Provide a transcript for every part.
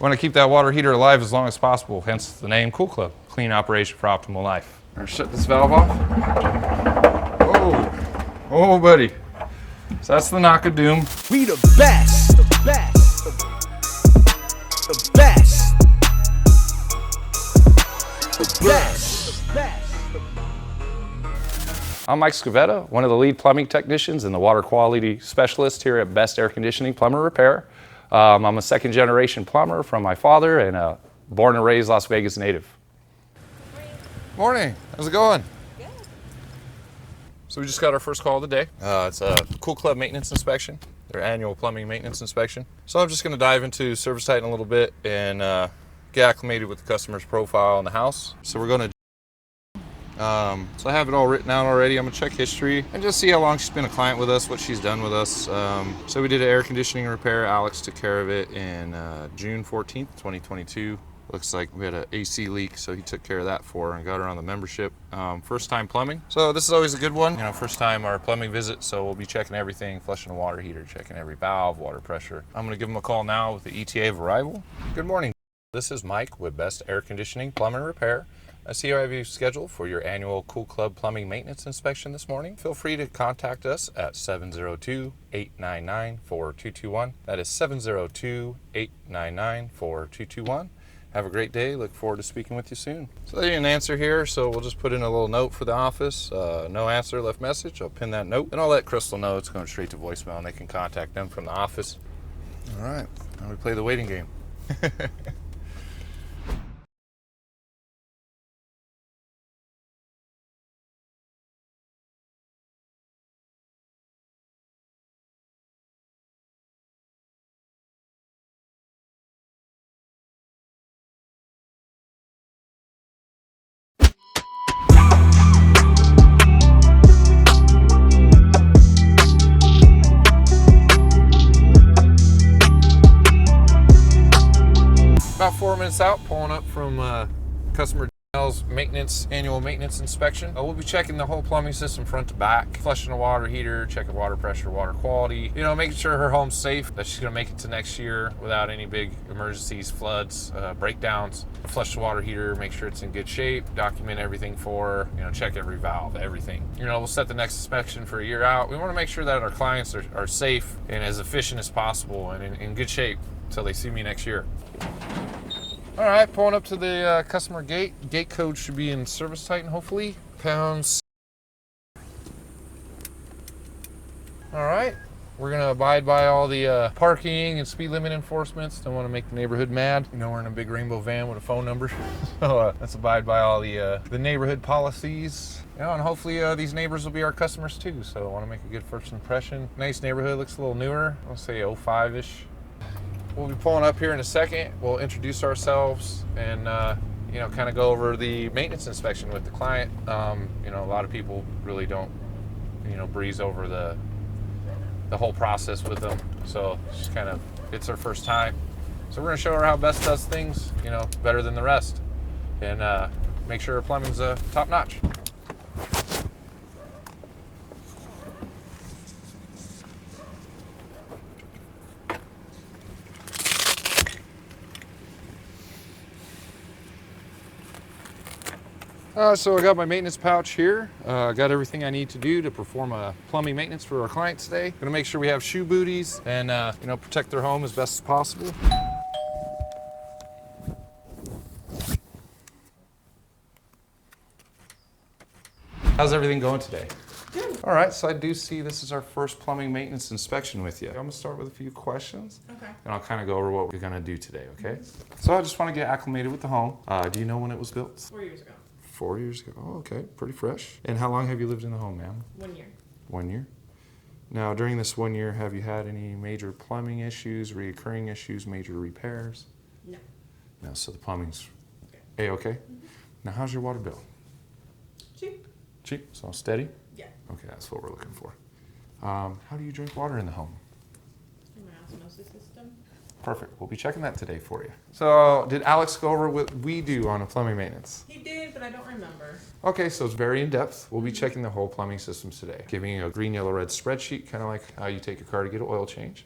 We want to keep that water heater alive as long as possible, hence the name Cool Club, clean operation for optimal life. We're gonna shut this valve off. Oh, buddy. So that's the knock of doom. We the best, the best, the best, the best, the best. I'm Mike Scavetta, one of the lead plumbing technicians and the water quality specialist here at Best Air Conditioning Plumber Repair. I'm a second generation plumber from my father and a born and raised Las Vegas native. Morning, how's it going? Good. So we just got our first call of the day. It's a Cool Club maintenance inspection, their annual plumbing maintenance inspection. So I'm just gonna dive into service titan a little bit and get acclimated with the customer's profile in the house. So we're gonna so I have it all written out already. I'm gonna check history and just see how long she's been a client with us, what she's done with us. So we did an air conditioning repair. Alex took care of it in June 14th, 2022. Looks like we had an AC leak, so he took care of that for her and got her on the membership. First time plumbing. So this is always a good one. You know, first time our plumbing visit, so we'll be checking everything, flushing the water heater, checking every valve, water pressure. I'm gonna give him a call now with the ETA of arrival. Good morning. This is Mike with Best Air Conditioning Plumbing Repair. I see I have you scheduled for your annual Cool Club plumbing maintenance inspection this morning. Feel free to contact us at 702-899-4221. That is 702-899-4221. Have a great day. Look forward to speaking with you soon. So they didn't answer here, so we'll just put in a little note for the office. No answer, left message. I'll pin that note. And I'll let Crystal know it's going straight to voicemail and they can contact them from the office. All right, now we play the waiting game. About 4 minutes out, pulling up from customer Danielle's annual maintenance inspection. We'll be checking the whole plumbing system front to back, flushing the water heater, checking water pressure, water quality, you know, making sure her home's safe, that she's gonna make it to next year without any big emergencies, floods, breakdowns. Flush the water heater, make sure it's in good shape, document everything for her, you know, check every valve, everything. You know, we'll set the next inspection for a year out. We wanna make sure that our clients are safe and as efficient as possible and in good shape until they see me next year. All right, pulling up to the customer gate. Gate code should be in service titan, hopefully. Pounds. All right, we're gonna abide by all the parking and speed limit enforcements. Don't want to make the neighborhood mad. You know, we're in a big rainbow van with a phone number. So let's abide by all the neighborhood policies. You know, and hopefully these neighbors will be our customers too. So I want to make a good first impression. Nice neighborhood, looks a little newer. I'll say 05-ish. We'll be pulling up here in a second. We'll introduce ourselves and you know, kind of go over the maintenance inspection with the client. You know, a lot of people really don't, you know, breeze over the whole process with them. So just kind of, it's our first time. So we're gonna show her how Best does things, you know, better than the rest, and make sure her plumbing's top notch. So I got my maintenance pouch here. I got everything I need to do to perform a plumbing maintenance for our clients today. Gonna make sure we have shoe booties and you know, protect their home as best as possible. How's everything going today? Good. All right, so I do see this is our first plumbing maintenance inspection with you. I'm gonna start with a few questions. Okay. And I'll kind of go over what we're gonna do today, okay? So I just wanna get acclimated with the home. Do you know when it was built? 4 years ago. 4 years ago. Oh, okay, pretty fresh. And how long have you lived in the home, ma'am? 1 year. 1 year. Now, during this 1 year, have you had any major plumbing issues, reoccurring issues, major repairs? No. No, so the plumbing's A-okay? Mm-hmm. Now, how's your water bill? Cheap. Cheap, so steady? Yeah. Okay, that's what we're looking for. How do you drink water in the home? In my osmosis system. Perfect. We'll be checking that today for you. So, did Alex go over what we do on a plumbing maintenance? He did, but I don't remember. Okay, so it's very in-depth. We'll be checking the whole plumbing systems today, giving you a green, yellow, red spreadsheet, kind of like how you take your car to get an oil change.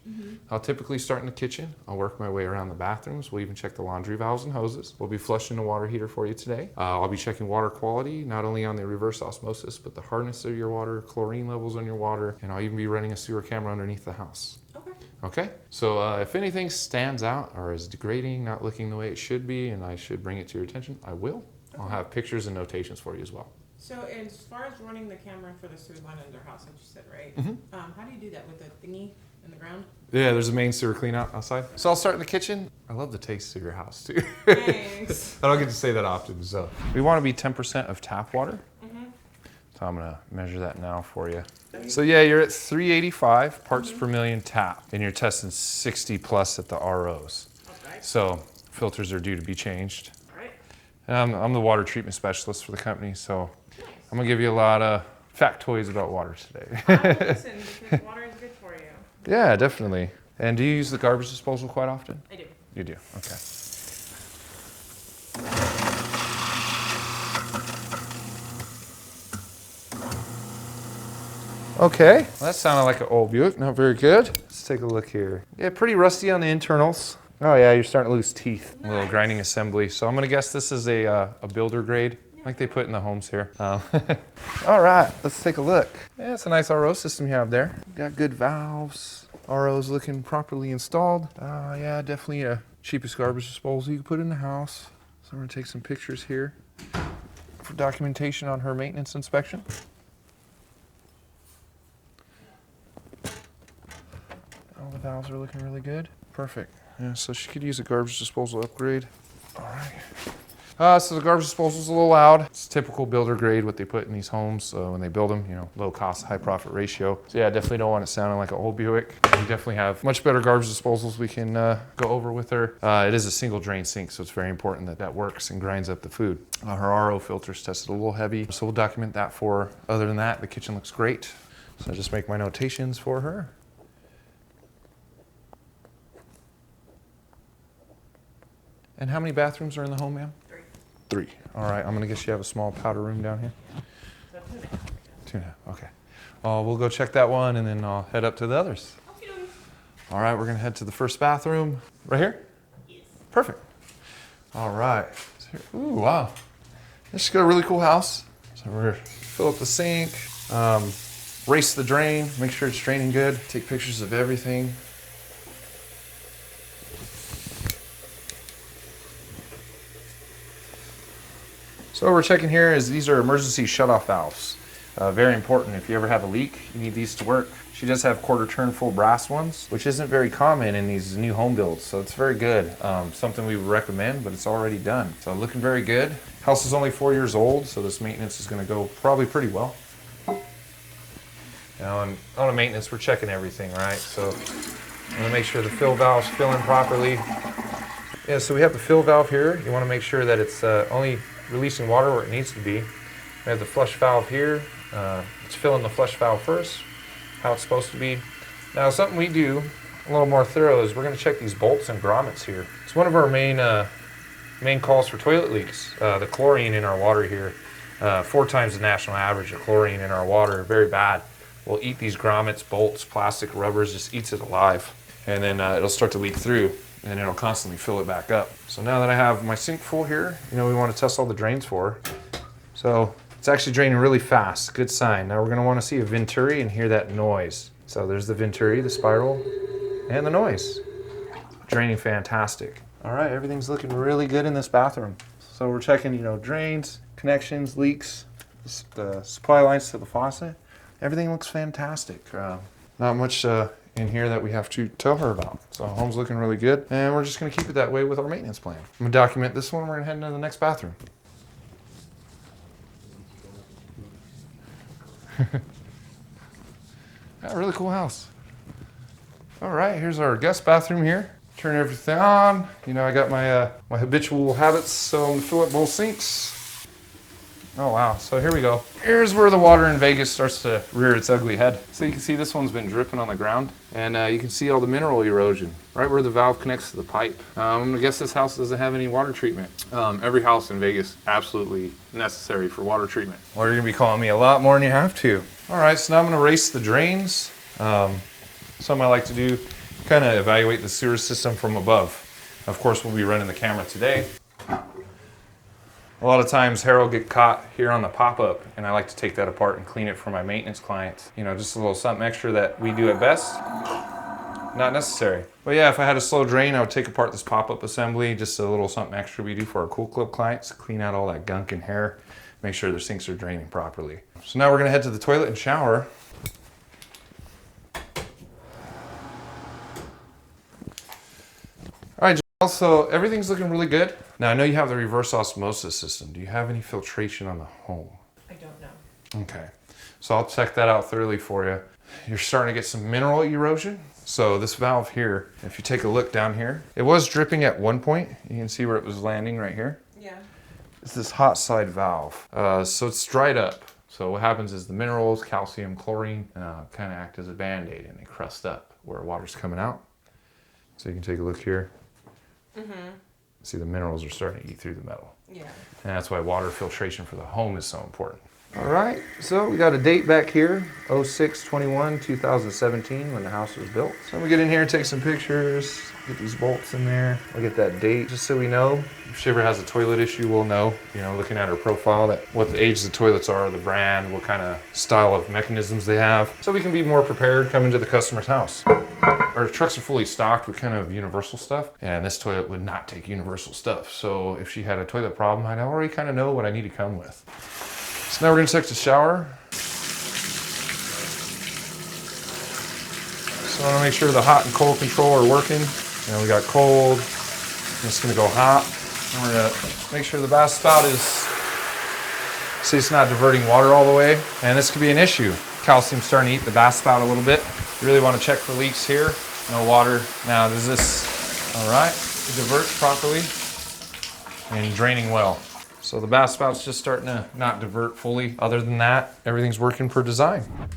I'll typically start in the kitchen. I'll work my way around the bathrooms. We'll even check the laundry valves and hoses. We'll be flushing the water heater for you today. I'll be checking water quality, not only on the reverse osmosis, but the hardness of your water, chlorine levels on your water, and I'll even be running a sewer camera underneath the house. Okay, so if anything stands out or is degrading, not looking the way it should be, and I should bring it to your attention, I will. I'll have pictures and notations for you as well. So as far as running the camera for the sewer line under house, like you said, right? How do you do that with a thingy in the ground? Yeah, there's a main sewer clean out outside. So I'll start in the kitchen. I love the taste of your house too. Thanks. I don't get to say that often, so. We want to be 10% of tap water. So I'm gonna measure that now for you. So yeah, you're at 385 parts per million tap, and you're testing 60 plus at the ROs. Okay. So filters are due to be changed. All right. And I'm the water treatment specialist for the company, so I'm gonna give you a lot of factoids about water today. I will listen because water is good for you. Yeah, definitely. And do you use the garbage disposal quite often? I do. You do, okay. Okay, well, that sounded like an old Buick, not very good. Let's take a look here. Yeah, pretty rusty on the internals. Oh yeah, you're starting to lose teeth. A little grinding assembly. So I'm gonna guess this is a builder grade, like they put in the homes here. All right, let's take a look. Yeah, it's a nice RO system you have there. Got good valves. RO's looking properly installed. Yeah, definitely a cheapest garbage disposal you can put in the house. So I'm gonna take some pictures here for documentation on her maintenance inspection. All the valves are looking really good. Perfect. Yeah, so she could use a garbage disposal upgrade. All right. So the garbage disposal is a little loud. It's typical builder grade, what they put in these homes when they build them, you know, low cost, high profit ratio. So yeah, definitely don't want it sounding like an old Buick. We definitely have much better garbage disposals we can go over with her. It is a single drain sink, so it's very important that that works and grinds up the food. Her RO filter's tested a little heavy, so we'll document that for her. Other than that, the kitchen looks great. So I just make my notations for her. And how many bathrooms are in the home, ma'am? 3. 3. All right, I'm gonna guess you have a small powder room down here? So 2.5. 2.5, okay. We'll go check that one and then I'll head up to the others. Okay. All right, we're gonna head to the first bathroom. Right here? Yes. Perfect. All right. Ooh, wow. This has got a really cool house. So we're gonna fill up the sink, race the drain, make sure it's draining good, take pictures of everything. So what we're checking here is these are emergency shutoff valves. Very important. If you ever have a leak, you need these to work. She does have quarter turn full brass ones, which isn't very common in these new home builds. So it's very good. Something we would recommend, but it's already done. So looking very good. House is only 4 years old, so this maintenance is gonna go probably pretty well. Now on a maintenance, we're checking everything, right? So I'm gonna make sure the fill valve's filling properly. Yeah, so we have the fill valve here. You wanna make sure that it's only releasing water where it needs to be. We have the flush valve here. It's filling the flush valve first, how it's supposed to be. Now something we do a little more thorough is we're going to check these bolts and grommets here. It's one of our main calls for toilet leaks. The chlorine in our water here, 4 times the national average of chlorine in our water, very bad. We'll eat these grommets, bolts, plastic, rubbers, just eats it alive. And then it'll start to leak through and it'll constantly fill it back up. So now that I have my sink full here, you know, we want to test all the drains for her. So it's actually draining really fast, good sign. Now we're gonna wanna see a venturi and hear that noise. So there's the venturi, the spiral, and the noise. Draining fantastic. All right, everything's looking really good in this bathroom. So we're checking, you know, drains, connections, leaks, the supply lines to the faucet. Everything looks fantastic. Not much in here that we have to tell her about. So home's looking really good, and we're just gonna keep it that way with our maintenance plan. I'm gonna document this one, we're gonna head into the next bathroom. Yeah, really cool house. All right, here's our guest bathroom here. Turn everything on. You know, I got my my habitual habits, so I'm gonna fill up both sinks. Oh wow, so here we go. Here's where the water in Vegas starts to rear its ugly head. So you can see this one's been dripping on the ground, and you can see all the mineral erosion right where the valve connects to the pipe. I guess this house doesn't have any water treatment. Every house in Vegas, absolutely necessary for water treatment. Well, you're gonna be calling me a lot more than you have to. All right, so now I'm gonna race the drains. Something I like to do, kind of evaluate the sewer system from above. Of course, we'll be running the camera today. A lot of times hair will get caught here on the pop-up, and I like to take that apart and clean it for my maintenance clients. You know, just a little something extra that we do at best. Not necessary. But yeah, if I had a slow drain, I would take apart this pop-up assembly, just a little something extra we do for our Cool Club clients, clean out all that gunk and hair, make sure their sinks are draining properly. So now we're gonna head to the toilet and shower. All right, Joel, so everything's looking really good. Now I know you have the reverse osmosis system. Do you have any filtration on the home? I don't know. Okay, so I'll check that out thoroughly for you. You're starting to get some mineral erosion. So this valve here, if you take a look down here, it was dripping at one point. You can see where it was landing right here. Yeah. It's this hot side valve. So it's dried up. So what happens is the minerals, calcium, chlorine, kind of act as a Band-Aid and they crust up where water's coming out. So you can take a look here. See the minerals are starting to eat through the metal. Yeah. And that's why water filtration for the home is so important. All right, so we got a date back here, 06/21/2017 when the house was built. So we get in here and take some pictures, get these bolts in there. We'll get that date just so we know. If she ever has a toilet issue, we'll know, you know, looking at her profile, that what the age the toilets are, the brand, what kind of style of mechanisms they have. So we can be more prepared coming to the customer's house. Our trucks are fully stocked with kind of universal stuff, and this toilet would not take universal stuff. So if she had a toilet problem, I'd already kind of know what I need to come with. So now we're gonna check the shower. So I wanna make sure the hot and cold control are working. And we got cold, I'm just gonna go hot. And we're gonna make sure the bath spout is, see it's not diverting water all the way. And this could be an issue. Calcium's starting to eat the bath spout a little bit. You really wanna check for leaks here. No water. Now does this, all right, it diverts properly and draining well. So the bath spout's just starting to not divert fully. Other than that, everything's working per design.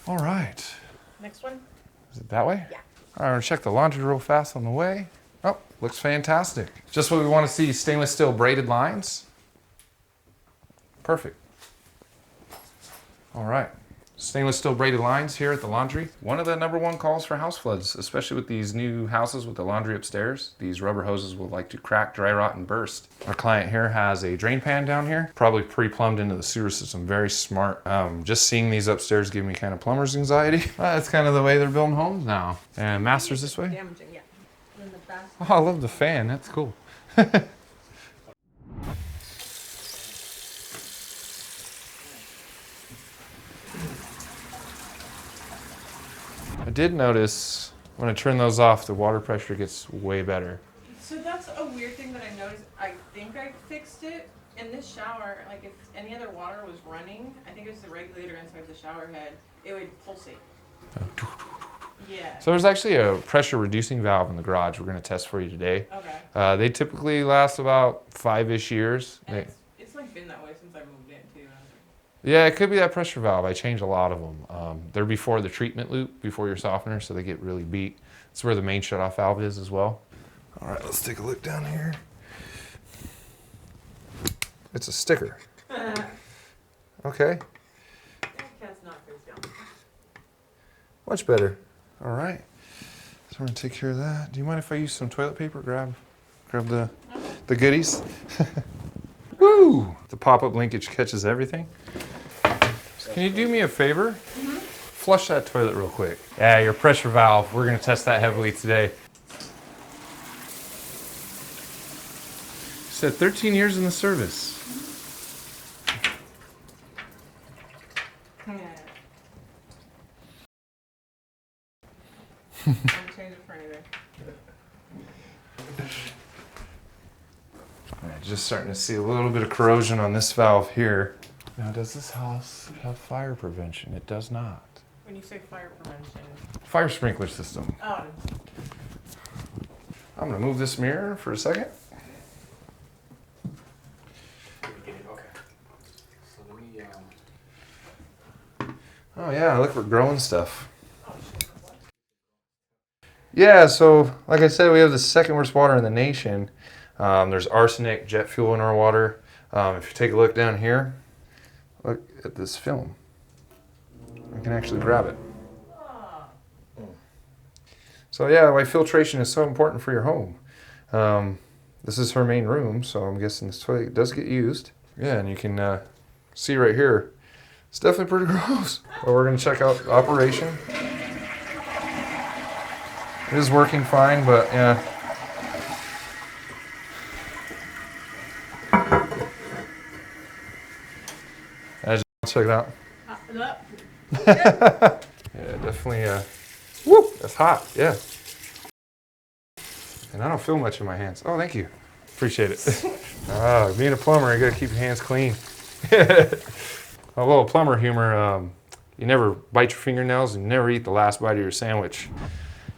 All right. Next one? Is it that way? Yeah. All right, I'm gonna check the laundry real fast on the way. Oh, looks fantastic. Just what we want to see, stainless steel braided lines. Perfect. All right. Stainless steel braided lines here at the laundry. One of the #1 calls for house floods, especially with these new houses with the laundry upstairs. These rubber hoses will like to crack, dry rot, and burst. Our client here has a drain pan down here, probably pre-plumbed into the sewer system. Very smart. Just seeing these upstairs give me kind of plumber's anxiety. That's kind of the way they're building homes now. And master's this way? Damaging, yeah. And the bath. Oh, I love the fan. That's cool. I did notice when I turn those off, the water pressure gets way better. So that's a weird thing that I noticed. I think I fixed it in this shower. Like if any other water was running, I think it was the regulator inside the shower head, it would pulsate. Yeah. So there's actually a pressure reducing valve in the garage we're going to test for you today. Okay. They typically last about 5-ish years. And it's like been that way since I moved in too. Yeah, it could be that pressure valve. I changed a lot of them. They're before the treatment loop, before your softener, so they get really beat. That's where the main shutoff valve is as well. All right, let's take a look down here. It's a sticker. Okay. Cat's not face down. Much better. All right. So we're gonna take care of that. Do you mind if I use some toilet paper? Grab the goodies. Woo! The pop-up linkage catches everything. So can you do me a favor? Flush that toilet real quick. Yeah, your pressure valve. We're gonna test that heavily today. You said 13 years in the service. I'm change it for anything. Alright, just starting to see a little bit of corrosion on this valve here. Now, does this house have fire prevention? It does not. When you say fire prevention. Fire sprinkler system. Oh. I'm gonna move this mirror for a second. Oh yeah, look, we're growing stuff. Yeah, so like I said, we have the second worst water in the nation. There's arsenic, jet fuel in our water. If you take a look down here, look at this film. I can actually grab it. So yeah, why filtration is so important for your home. This is her main room, so I'm guessing this toilet does get used. Yeah, and you can see right here, it's definitely pretty gross. But we're gonna check out the operation. It is working fine, but yeah. Check it out. Yeah, definitely. Woo, that's hot. Yeah. And I don't feel much in my hands. Oh, thank you. Appreciate it. Being a plumber, you gotta keep your hands clean. A little plumber humor. You never bite your fingernails and you never eat the last bite of your sandwich.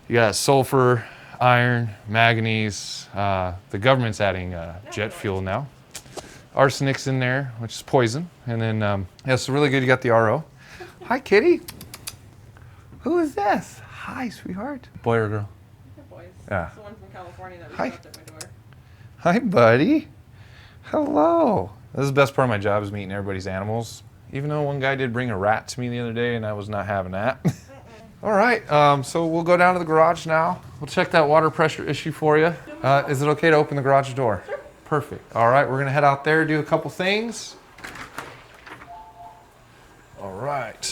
You got sulfur, iron, manganese. The government's adding jet fuel now. Arsenic's in there, which is poison. And then, yeah, it's really good. You got the RO. Hi, kitty. Who is this? Hi, sweetheart. Boy or girl? They're boys. Yeah. It's the one from California that was Hi. left at my door. Hi, buddy. Hello. This is the best part of my job is meeting everybody's animals. Even though one guy did bring a rat to me the other day and I was not having that. All right, so we'll go down to the garage now. We'll check that water pressure issue for you. Is it okay to open the garage door? Sure. Perfect. All right, we're gonna head out there, do a couple things. All right.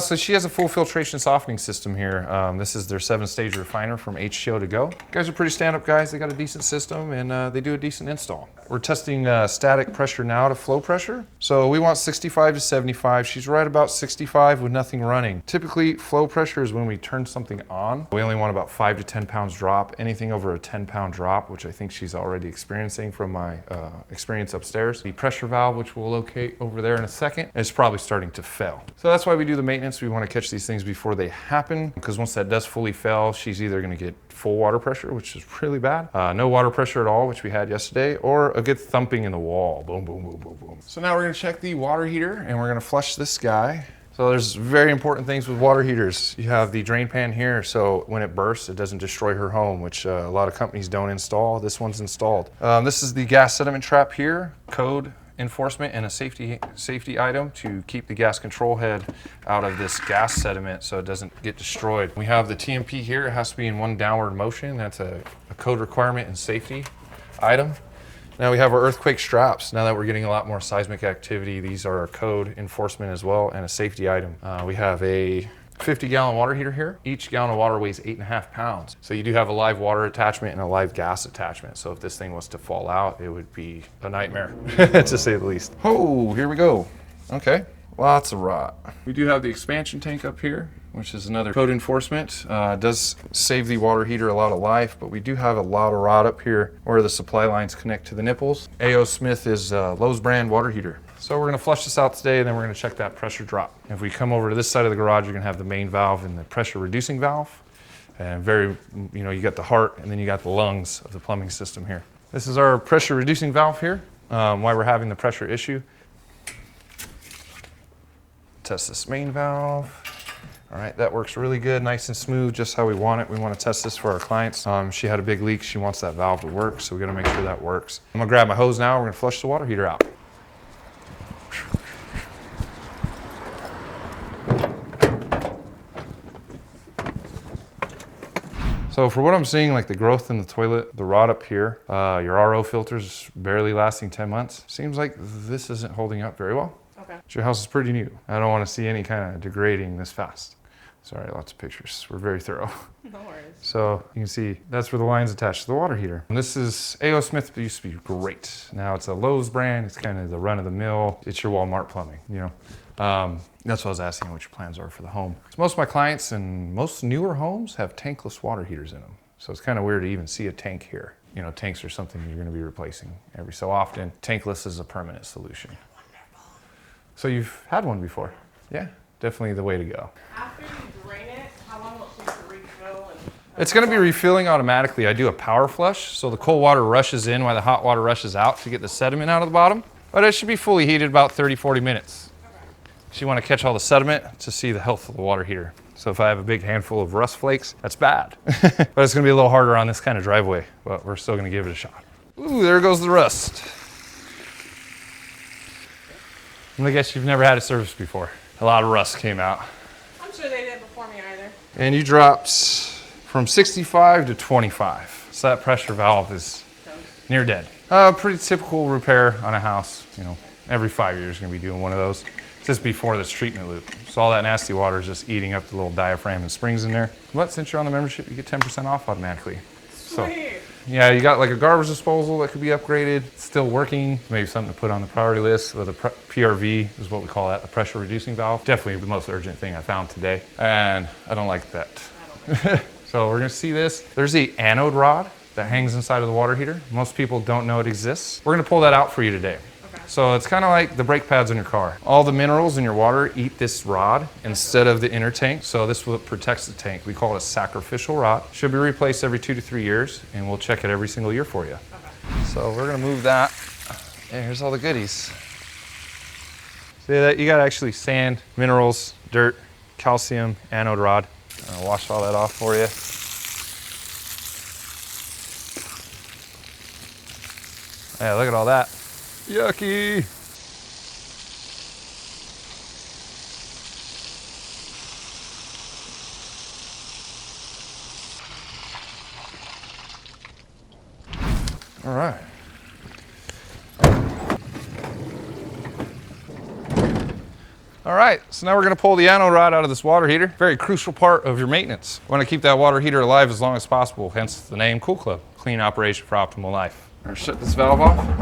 So she has a full filtration softening system here. This is their 7-stage refiner from HTO to go. Guys are pretty stand-up guys. They got a decent system and they do a decent install. We're testing static pressure now to flow pressure. So we want 65 to 75. She's right about 65 with nothing running. Typically, flow pressure is when we turn something on. We only want about 5 to 10 pounds drop. Anything over a 10-pound drop, which I think she's already experiencing from my experience upstairs. The pressure valve, which we'll locate over there in a second, is probably starting to fail. So that's why we do the maintenance. We want to catch these things before they happen, because once that does fully fail, she's either going to get full water pressure, which is really bad, no water pressure at all, which we had yesterday, or a good thumping in the wall. Boom, boom, boom, boom, boom. So now we're going to check the water heater and we're going to flush this guy. So there's very important things with water heaters. You have the drain pan here, so when it bursts, it doesn't destroy her home, which a lot of companies don't install. This one's installed. This is the gas sediment trap here, code enforcement and a safety item to keep the gas control head out of this gas sediment so it doesn't get destroyed. We have the TMP here. It has to be in one downward motion. That's a code requirement and safety item. Now we have our earthquake straps. Now that we're getting a lot more seismic activity, these are our code enforcement as well and a safety item. We have a 50-gallon water heater here. Each gallon of water weighs 8.5 pounds. So you do have a live water attachment and a live gas attachment. So if this thing was to fall out, it would be a nightmare, to say the least. Oh, here we go. Okay, lots of rot. We do have the expansion tank up here, which is another code enforcement. Does save the water heater a lot of life, but we do have a lot of rot up here where the supply lines connect to the nipples. A.O. Smith is Lowe's brand water heater. So we're gonna flush this out today and then we're gonna check that pressure drop. If we come over to this side of the garage, you're gonna have the main valve and the pressure reducing valve. And you got the heart and then you got the lungs of the plumbing system here. This is our pressure reducing valve here, why we're having the pressure issue. Test this main valve. All right, that works really good, nice and smooth, just how we want it. We want to test this for our clients. She had a big leak, she wants that valve to work, so we gotta make sure that works. I'm gonna grab my hose now, we're gonna flush the water heater out. So for what I'm seeing, like the growth in the toilet, the rot up here, your RO filter's barely lasting 10 months. Seems like this isn't holding up very well. Okay. Your house is pretty new. I don't want to see any kind of degrading this fast. Sorry, lots of pictures. We're very thorough. No worries. So you can see that's where the line's attached to the water heater. And this is A.O. Smith. It used to be great. Now it's a Lowe's brand. It's kind of the run of the mill. It's your Walmart plumbing, you know. That's what I was asking what your plans are for the home. So most of my clients and most newer homes have tankless water heaters in them. So it's kind of weird to even see a tank here. You know, tanks are something you're going to be replacing every so often. Tankless is a permanent solution. So you've had one before? Yeah, definitely the way to go. After you drain it, how long will it take to refill? It's going to be refilling automatically. I do a power flush, so the cold water rushes in while the hot water rushes out to get the sediment out of the bottom. But it should be fully heated about 30-40 minutes. So you want to catch all the sediment to see the health of the water heater. So if I have a big handful of rust flakes, that's bad. But it's going to be a little harder on this kind of driveway, but we're still going to give it a shot. Ooh, there goes the rust. I'm going to guess you've never had it serviced before. A lot of rust came out. I'm sure they did before me either. And you dropped from 65 to 25. So that pressure valve is near dead. Pretty typical repair on a house. You know, every 5 years you're going to be doing one of those. Just before this treatment loop. So all that nasty water is just eating up the little diaphragm and springs in there. But since you're on the membership, you get 10% off automatically. So yeah, you got like a garbage disposal that could be upgraded. It's still working. Maybe something to put on the priority list with a PRV is what we call that, the pressure reducing valve. Definitely the most urgent thing I found today. And I don't like that. So we're gonna see this. There's the anode rod that hangs inside of the water heater. Most people don't know it exists. We're gonna pull that out for you today. So it's kind of like the brake pads in your car. All the minerals in your water eat this rod instead of the inner tank. So this is what protects the tank. We call it a sacrificial rod. Should be replaced every 2 to 3 years, and we'll check it every single year for you. Okay. So we're gonna move that. And here's all the goodies. See that? You got actually sand, minerals, dirt, calcium, anode rod. I'll wash all that off for you. Yeah, look at all that. Yucky. All right. All right, so now we're gonna pull the anode rod out of this water heater. Very crucial part of your maintenance. We wanna keep that water heater alive as long as possible, hence the name Cool Club, clean operation for optimal life. I'm gonna shut this valve off.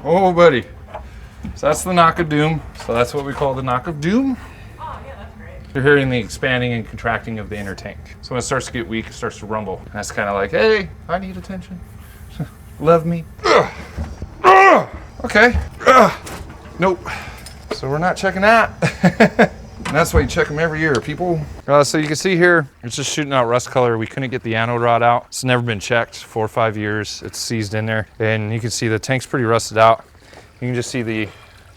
Oh, buddy. So that's the knock of doom. So that's what we call the knock of doom. Oh, yeah, that's great. You're hearing the expanding and contracting of the inner tank. So when it starts to get weak, it starts to rumble. And that's kind of like, hey, I need attention. Love me. Okay. Nope. So we're not checking that. And that's why you check them every year, people. So you can see here, it's just shooting out rust color. We couldn't get the anode rod out. It's never been checked, 4 or 5 years. It's seized in there. And you can see the tank's pretty rusted out. You can just see the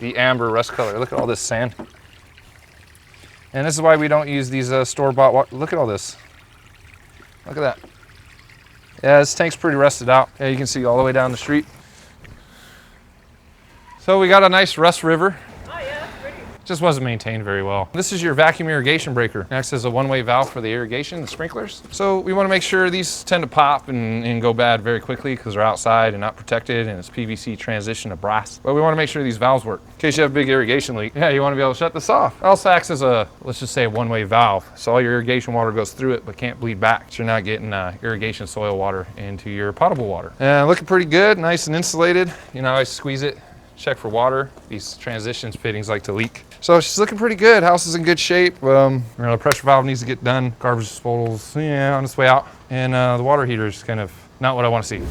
amber rust color. Look at all this sand. And this is why we don't use these store-bought water. Look at all this. Look at that. Yeah, this tank's pretty rusted out. Yeah, you can see all the way down the street. So we got a nice rust river. Just wasn't maintained very well. This is your vacuum irrigation breaker. It acts as a one-way valve for the irrigation, the sprinklers. So we want to make sure these tend to pop and go bad very quickly because they're outside and not protected, and it's PVC transition to brass. But we want to make sure these valves work. In case you have a big irrigation leak, yeah, you want to be able to shut this off. It also acts as a, let's just say, a one-way valve. So all your irrigation water goes through it but can't bleed back. So you're not getting irrigation soil water into your potable water. And looking pretty good, nice and insulated. You know, I squeeze it, check for water. These transitions fittings like to leak. So she's looking pretty good. House is in good shape. You know, the pressure valve needs to get done. Garbage disposals, yeah, on its way out. And the water heater is kind of not what I want to see.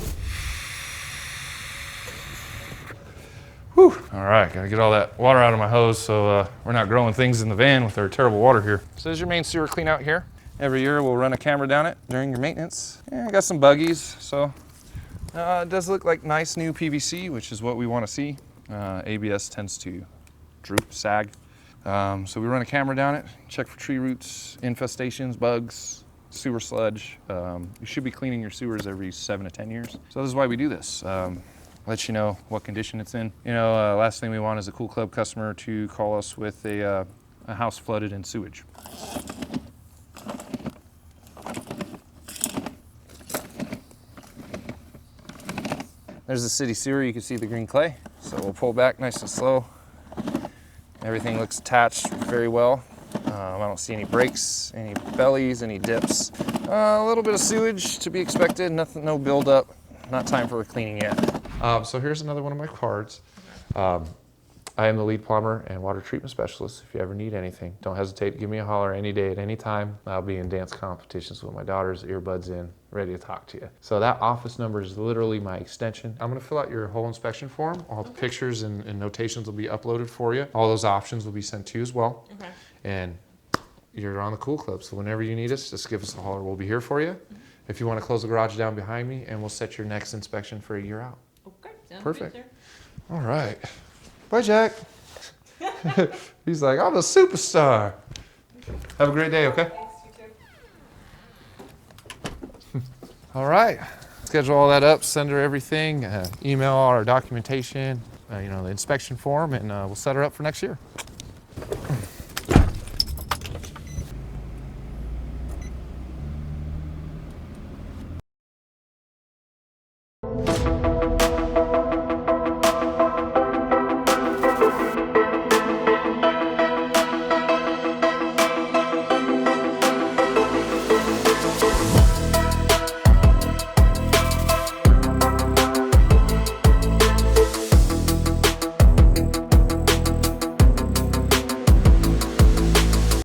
Whew. All right, gotta get all that water out of my hose so we're not growing things in the van with our terrible water here. So there's your main sewer clean out here. Every year we'll run a camera down it during your maintenance. Yeah, I got some buggies, so it does look like nice new PVC, which is what we want to see. ABS tends to droop, sag. So we run a camera down it, check for tree roots, infestations, bugs, sewer sludge. You should be cleaning your sewers every 7 to 10 years. So this is why we do this. Let you know what condition it's in. You know, last thing we want is a Cool Club customer to call us with a house flooded in sewage. There's the city sewer. You can see the green clay. So we'll pull back nice and slow. Everything looks attached very well. I don't see any breaks, any bellies, any dips. A little bit of sewage to be expected, nothing, no buildup. Not time for cleaning yet. So here's another one of my cards. I am the lead plumber and water treatment specialist. If you ever need anything, don't hesitate to give me a holler any day at any time. I'll be in dance competitions with my daughters, earbuds in, ready to talk to you. So that office number is literally my extension. I'm gonna fill out your whole inspection form. All the pictures and notations will be uploaded for you. All those options will be sent to you as well. Okay. And you're on the Cool Club. So whenever you need us, just give us a holler. We'll be here for you. If you want to close the garage down behind me, and we'll set your next inspection for a year out. Okay, sounds Perfect. good, All right. Bye, Jack. He's like, I'm a superstar. Have a great day, okay? sir. Thanks, you too. All right. Schedule all that up, send her everything, email all our documentation, the inspection form, and we'll set her up for next year.